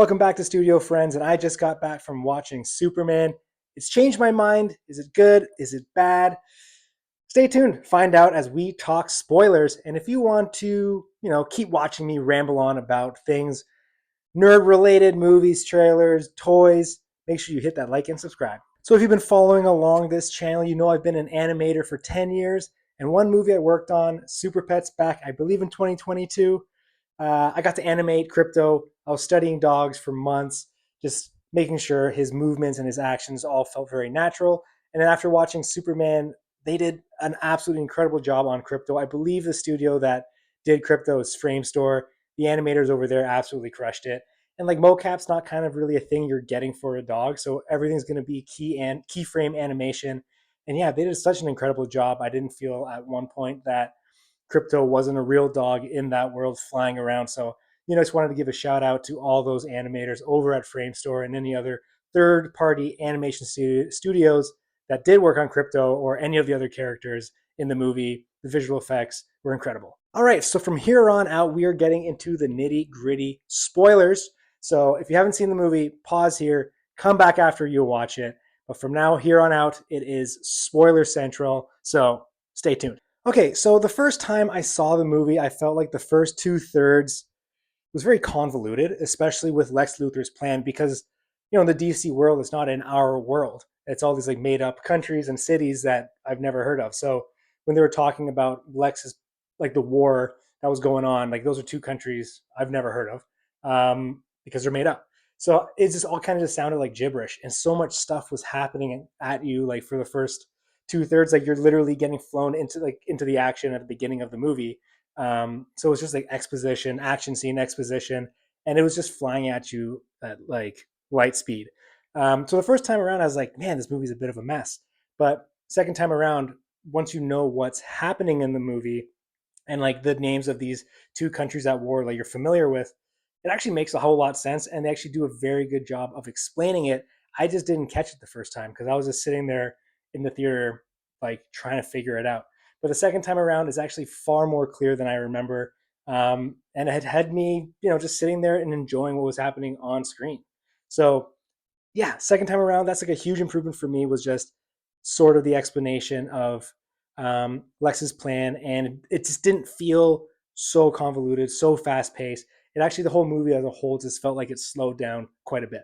Welcome back to Studio Friends, and I just got back from watching Superman. It's changed my mind. Is it good? Is it bad? Stay tuned. Find out as we talk spoilers. And if you want to, keep watching me ramble on about things nerd related, movies, trailers, toys, make sure you hit that like and subscribe. So if you've been following along this channel, you know I've been an animator for 10 years, and one movie I worked on, Super Pets, back I believe in 2022. I got to animate Crypto. I was studying dogs for months, just making sure his movements and his actions all felt very natural. And then after watching Superman, they did an absolutely incredible job on Crypto. I believe the studio that did Crypto is Framestore. The animators over there absolutely crushed it. And like mocap's not kind of really a thing you're getting for a dog, so everything's going to be keyframe animation. And yeah, they did such an incredible job. I didn't feel at one point that Crypto wasn't a real dog in that world flying around. So, I just wanted to give a shout out to all those animators over at Framestore and any other third party animation studios that did work on Crypto or any of the other characters in the movie. The visual effects were incredible. All right, so from here on out, we are getting into the nitty gritty spoilers. So if you haven't seen the movie, pause here, come back after you watch it. But from now here on out, it is spoiler central. So stay tuned. Okay, so the first time I saw the movie, I felt like the first two-thirds was very convoluted, especially with Lex Luthor's plan, because in the DC world, it's not in our world. It's all these like made-up countries and cities that I've never heard of. So when they were talking about Lex's like the war that was going on, like those are two countries I've never heard of because they're made up. So it just all kind of just sounded like gibberish, and so much stuff was happening at you like for the first two-thirds, like you're literally getting flown into the action at the beginning of the movie. So it's just like exposition, action scene, exposition, and it was just flying at you at like light speed. So the first time around, I was like, man, this movie's a bit of a mess. But second time around, once you know what's happening in the movie and like the names of these two countries at war, like you're familiar with, it actually makes a whole lot of sense. And they actually do a very good job of explaining it. I just didn't catch it the first time because I was just sitting there in the theater, like trying to figure it out. But the second time around is actually far more clear than I remember. And it had me, just sitting there and enjoying what was happening on screen. So yeah, second time around, that's like a huge improvement for me. Was just sort of the explanation of Lex's plan, and it just didn't feel so convoluted, so fast paced. It actually, the whole movie as a whole just felt like it slowed down quite a bit.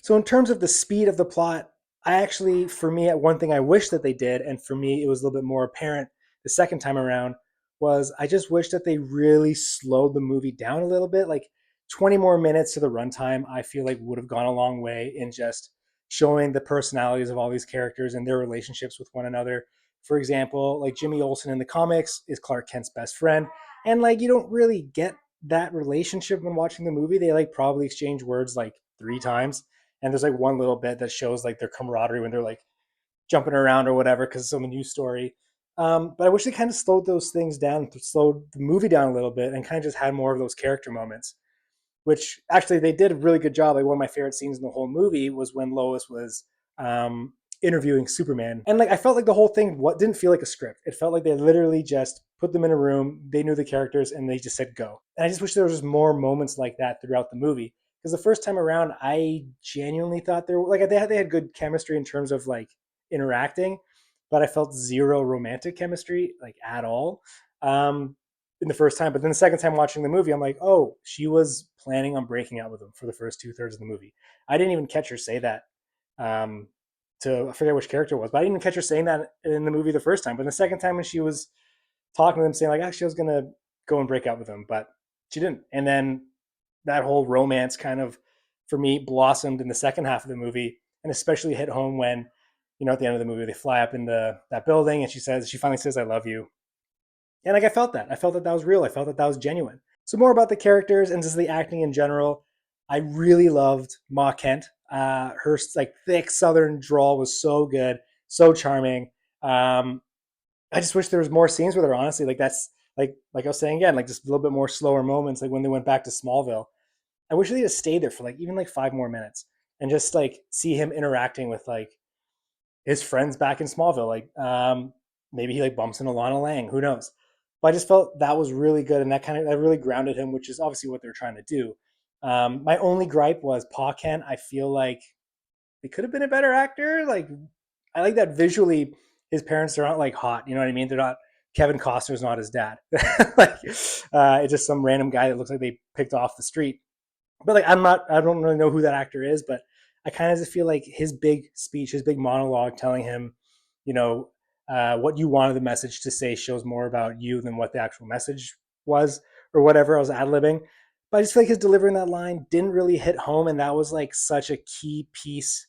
So in terms of the speed of the plot, I actually, for me, one thing I wish that they did, and for me it was a little bit more apparent the second time around, was I just wish that they really slowed the movie down a little bit. Like 20 more minutes to the runtime, I feel like would have gone a long way in just showing the personalities of all these characters and their relationships with one another. For example, like Jimmy Olsen in the comics is Clark Kent's best friend, and like you don't really get that relationship when watching the movie. They like probably exchange words like three times, and there's like one little bit that shows like their camaraderie when they're like jumping around or whatever because it's some new story. But I wish they kind of slowed those things down, slowed the movie down a little bit, and kind of just had more of those character moments. Which actually they did a really good job. Like one of my favorite scenes in the whole movie was when Lois was interviewing Superman, and like I felt like the whole thing didn't feel like a script. It felt like they literally just put them in a room. They knew the characters, and they just said go. And I just wish there was just more moments like that throughout the movie. Because the first time around, I genuinely thought they had good chemistry in terms of like interacting, but I felt zero romantic chemistry like at all. In the first time, but then the second time watching the movie, I'm like, oh, she was planning on breaking up with him for the first two-thirds of the movie. I didn't even catch her say that um, to I forget which character it was, but I didn't even catch her saying that in the movie the first time. But the second time when she was talking to him, saying like, actually, I was gonna go and break up with him, but she didn't. And then that whole romance kind of, for me, blossomed in the second half of the movie, and especially hit home when, at the end of the movie, they fly up into that building, and she finally says, "I love you," and like I felt that. I felt that that was real. I felt that that was genuine. So more about the characters and just the acting in general. I really loved Ma Kent. Her like thick Southern drawl was so good, so charming. I just wish there was more scenes with her. Honestly, like that's like I was saying again, like just a little bit more slower moments. Like when they went back to Smallville, I wish they just stayed there for like even like 5 more minutes and just like see him interacting with like his friends back in Smallville. Like maybe he like bumps into Lana Lang. Who knows? But I just felt that was really good, and that really grounded him, which is obviously what they're trying to do. My only gripe was Pa Kent. I feel like they could have been a better actor. Like I like that visually, his parents are not like hot. You know what I mean? They're not. Kevin Costner's not his dad. Like it's just some random guy that looks like they picked off the street. But like I'm not. I don't really know who that actor is, but I kind of just feel like his big speech, his big monologue, telling him, you know, what you wanted the message to say shows more about you than what the actual message was or whatever. I was ad libbing, but I just feel like his delivering that line didn't really hit home, and that was like such a key piece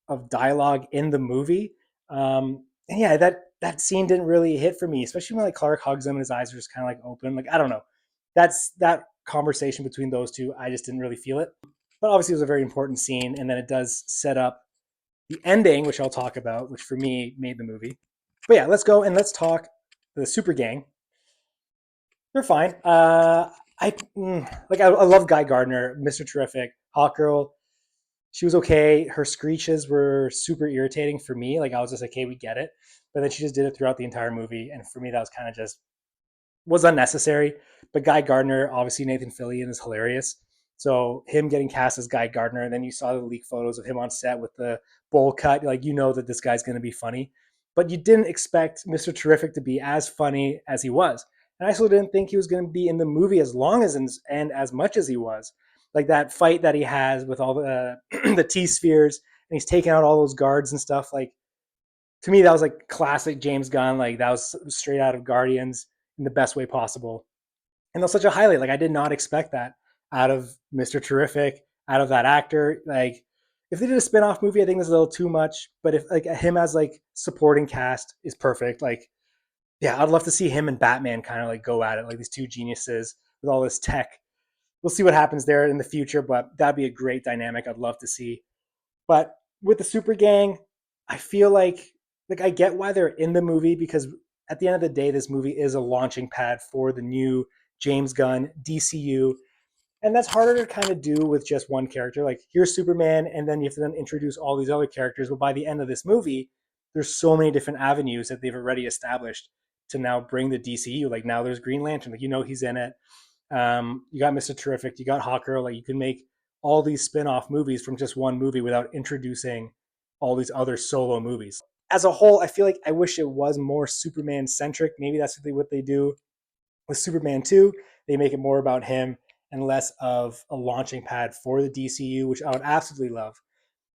of dialogue in the movie. And yeah, that scene didn't really hit for me, especially when like Clark hugs him and his eyes are just kind of like open. Like I don't know, that's that conversation between those two. I just didn't really feel it, but obviously it was a very important scene, and then it does set up the ending, which I'll talk about, which for me made the movie. But yeah, let's go and let's talk the Super Gang. They're fine. I love Guy Gardner, Mr. Terrific, Hawk Girl. She was okay. Her screeches were super irritating for me. Like I was just like, okay, we get it. But then she just did it throughout the entire movie, and for me, that was kind of just was unnecessary. But Guy Gardner, obviously Nathan Fillion is hilarious. So him getting cast as Guy Gardner, and then you saw the leak photos of him on set with the bowl cut, like you know that this guy's going to be funny. But you didn't expect Mr. Terrific to be as funny as he was. And I also didn't think he was going to be in the movie as long as and as much as he was. Like that fight that he has with all the the T spheres, and he's taking out all those guards and stuff. Like to me, that was like classic James Gunn. Like that was straight out of Guardians in the best way possible. And that's such a highlight. Like I did not expect that out of Mr. Terrific, out of that actor. Like if they did a spin-off movie, I think it's a little too much. But if like him as like supporting cast is perfect. Like, yeah, I'd love to see him and Batman kind of like go at it, like these two geniuses with all this tech. We'll see what happens there in the future, but that'd be a great dynamic. I'd love to see. But with the Super Gang, I feel like I get why they're in the movie because at the end of the day, this movie is a launching pad for the new James Gunn DCU, and that's harder to kind of do with just one character. Like here's Superman, and then you have to then introduce all these other characters. But by the end of this movie, there's so many different avenues that they've already established to now bring the DCU. Like now there's Green Lantern, like you know he's in it. You got Mr. Terrific, you got Hawker. Like you can make all these spin-off movies from just one movie without introducing all these other solo movies. As a whole, I feel like I wish it was more Superman centric. Maybe that's what they do with Superman 2. They make it more about him and less of a launching pad for the DCU, which I would absolutely love.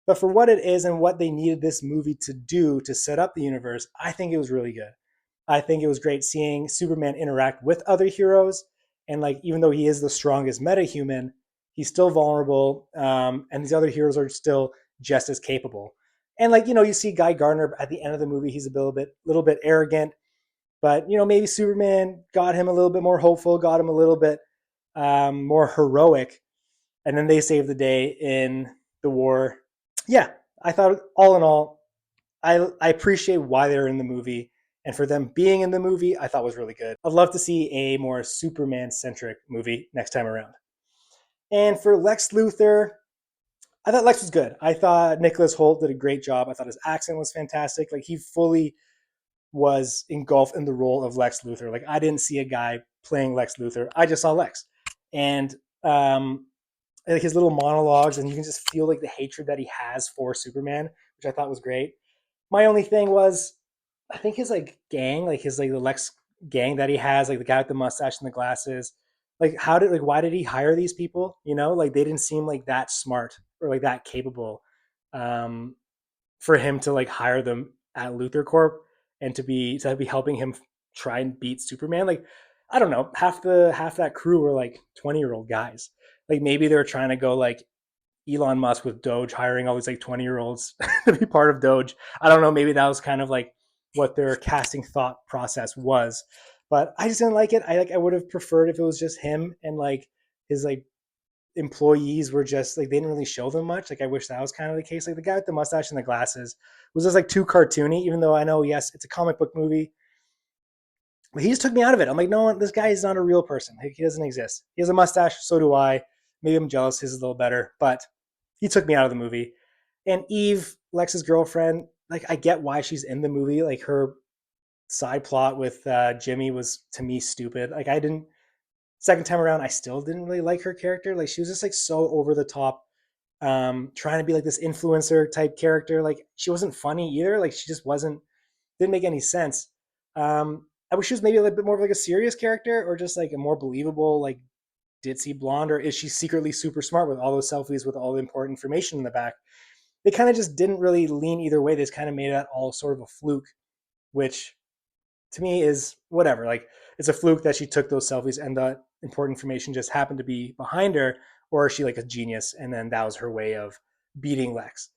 But for what it is and what they needed this movie to do to set up the universe, I think it was really good. I think it was great seeing Superman interact with other heroes. And like, even though he is the strongest metahuman, he's still vulnerable. And these other heroes are still just as capable. And like, you see Guy Gardner at the end of the movie, he's a little bit arrogant, but maybe Superman got him a little bit more hopeful, got him a little bit more heroic, and then they saved the day in the war. Yeah, I thought all in all, I appreciate why they're in the movie, and for them being in the movie, I thought was really good. I'd love to see a more Superman centric movie next time around. And for Lex Luthor, I thought Lex was good. I thought Nicholas Holt did a great job. I thought his accent was fantastic. Like he fully was engulfed in the role of Lex Luthor. Like I didn't see a guy playing Lex Luthor. I just saw Lex, and like his little monologues, and you can just feel like the hatred that he has for Superman, which I thought was great. My only thing was, I think his like gang, like his like the Lex gang that he has, like the guy with the mustache and the glasses. Like why did he hire these people? Like they didn't seem like that smart or like that capable. Um, for him to like hire them at Luthor Corp and to be helping him try and beat Superman. Like I don't know, half that crew were like 20-year-old guys. Like maybe they were trying to go like Elon Musk with Doge hiring all these like 20-year-olds to be part of Doge. I don't know, maybe that was kind of like what their casting thought process was. But I just didn't like it. I would have preferred if it was just him and like his like employees were just like they didn't really show them much. Like I wish that was kind of the case. Like the guy with the mustache and the glasses was just like too cartoony, even though I know, yes, it's a comic book movie. But he just took me out of it. I'm like, no, this guy is not a real person. Like, he doesn't exist. He has a mustache, so do I. Maybe I'm jealous his is a little better, but he took me out of the movie. And Eve, Lex's girlfriend, like I get why she's in the movie. Like her side plot with Jimmy was to me stupid. Like I didn't Second time around, I still didn't really like her character. Like she was just like so over the top, trying to be like this influencer type character. Like she wasn't funny either. Like she just wasn't, didn't make any sense. I wish she was maybe a little bit more of like a serious character or just like a more believable, like ditzy blonde, or is she secretly super smart with all those selfies with all the important information in the back? They kind of just didn't really lean either way. They just kind of made that all sort of a fluke, which to me is whatever. Like it's a fluke that she took those selfies and the important information just happened to be behind her, or is she like a genius and then that was her way of beating Lex?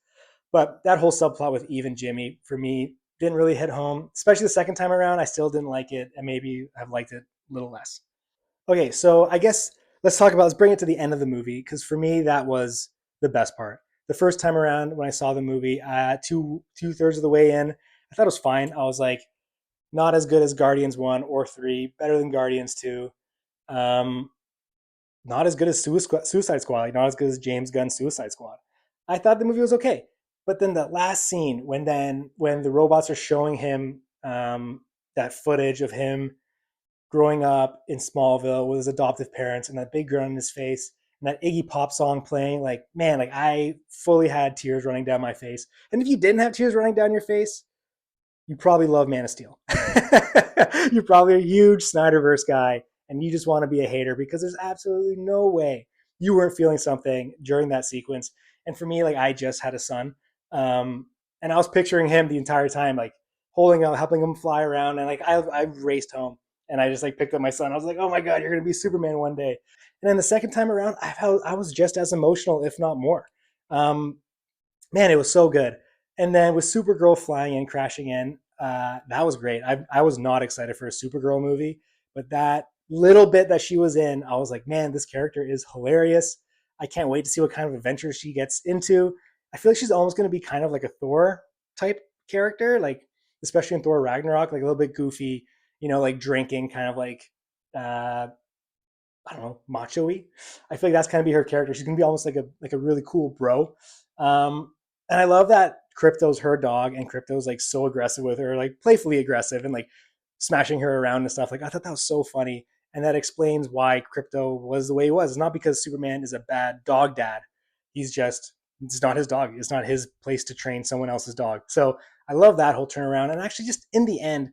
But that whole subplot with Eve and Jimmy for me didn't really hit home, especially the second time around. I still didn't like it, and maybe I've liked it a little less. Okay, so I guess let's bring it to the end of the movie because for me that was the best part. The first time around when I saw the movie, two thirds of the way in, I thought it was fine. I was like, not as good as Guardians 1 or 3, better than Guardians 2. Um, not as good as Suicide Squad, like not as good as James Gunn's Suicide Squad. I thought the movie was okay, but then the last scene when the robots are showing him that footage of him growing up in Smallville with his adoptive parents and that big grin on his face and that Iggy Pop song playing, like man, like I fully had tears running down my face. And if you didn't have tears running down your face, you probably love Man of Steel. You're probably a huge Snyderverse guy and you just want to be a hater because there's absolutely no way you weren't feeling something during that sequence. And for me, like I just had a son. And I was picturing him the entire time, like holding him, helping him fly around. And like I raced home and I just like picked up my son. I was like, oh my God, you're going to be Superman one day. And then the second time around, I was just as emotional, if not more. Um, Man, it was so good. And then with Supergirl flying in, crashing in, that was great. I was not excited for a Supergirl movie, but that little bit that she was in, I was like, man, this character is hilarious. I can't wait to see what kind of adventures she gets into. I feel like she's almost going to be kind of like a Thor type character, like especially in Thor Ragnarok, like a little bit goofy, like drinking, kind of like uh, I don't know, macho-y. I feel like that's kind of be her character. She's gonna be almost like a really cool bro. And I love that Crypto's her dog, and Crypto's like so aggressive with her, like playfully aggressive, and like smashing her around and stuff. Like I thought that was so funny, and that explains why Crypto was the way he was. It's not because Superman is a bad dog dad. He's just it's not his dog. It's not his place to train someone else's dog. So I love that whole turnaround. And actually, just in the end,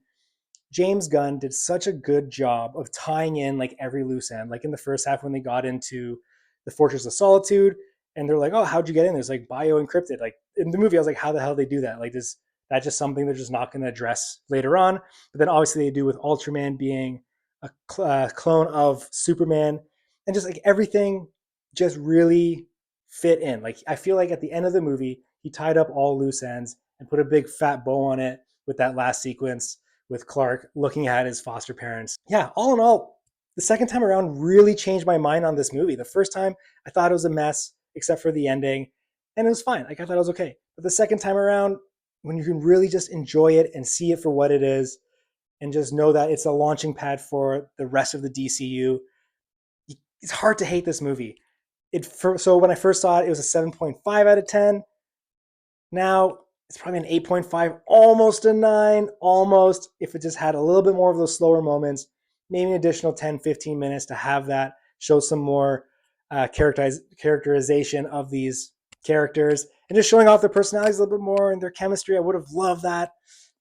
James Gunn did such a good job of tying in like every loose end. Like in the first half when they got into the Fortress of Solitude and they're like, "Oh, how'd you get in?" There's like bio encrypted. Like in the movie, I was like, "How the hell did they do that?" Like this, that's just something they're just not going to address later on. But then obviously they do with Ultraman being a clone of Superman, and just like everything just really fit in. Like I feel like at the end of the movie, he tied up all loose ends and put a big fat bow on it with that last sequence with Clark looking at his foster parents. Yeah, all in all, the second time around really changed my mind on this movie. The first time I thought it was a mess, except for the ending, and it was fine. Like I thought it was okay. But the second time around, when you can really just enjoy it and see it for what it is, and just know that it's a launching pad for the rest of the DCU, it's hard to hate this movie. So when I first saw it, it was a 7.5 out of 10. Now it's probably an 8.5, almost a 9, almost. If it just had a little bit more of those slower moments, maybe an additional 10, 15 minutes to have that, show some more characterization of these characters and just showing off their personalities a little bit more and their chemistry. I would have loved that,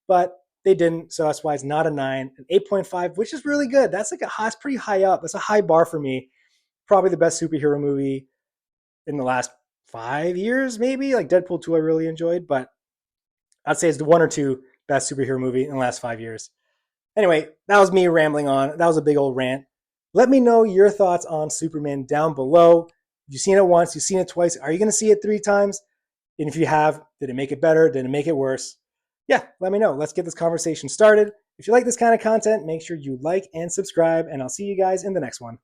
but they didn't. So that's why it's not a 9, an 8.5, which is really good. That's like it's pretty high up. That's a high bar for me. Probably the best superhero movie in the last 5 years, maybe. Like Deadpool 2, I really enjoyed, but I'd say it's the one or two best superhero movie in the last 5 years. Anyway, that was me rambling on. That was a big old rant. Let me know your thoughts on Superman down below. You've seen it once, you've seen it twice. Are you going to see it 3 times? And if you have, did it make it better? Did it make it worse? Yeah, let me know. Let's get this conversation started. If you like this kind of content, make sure you like and subscribe, and I'll see you guys in the next one.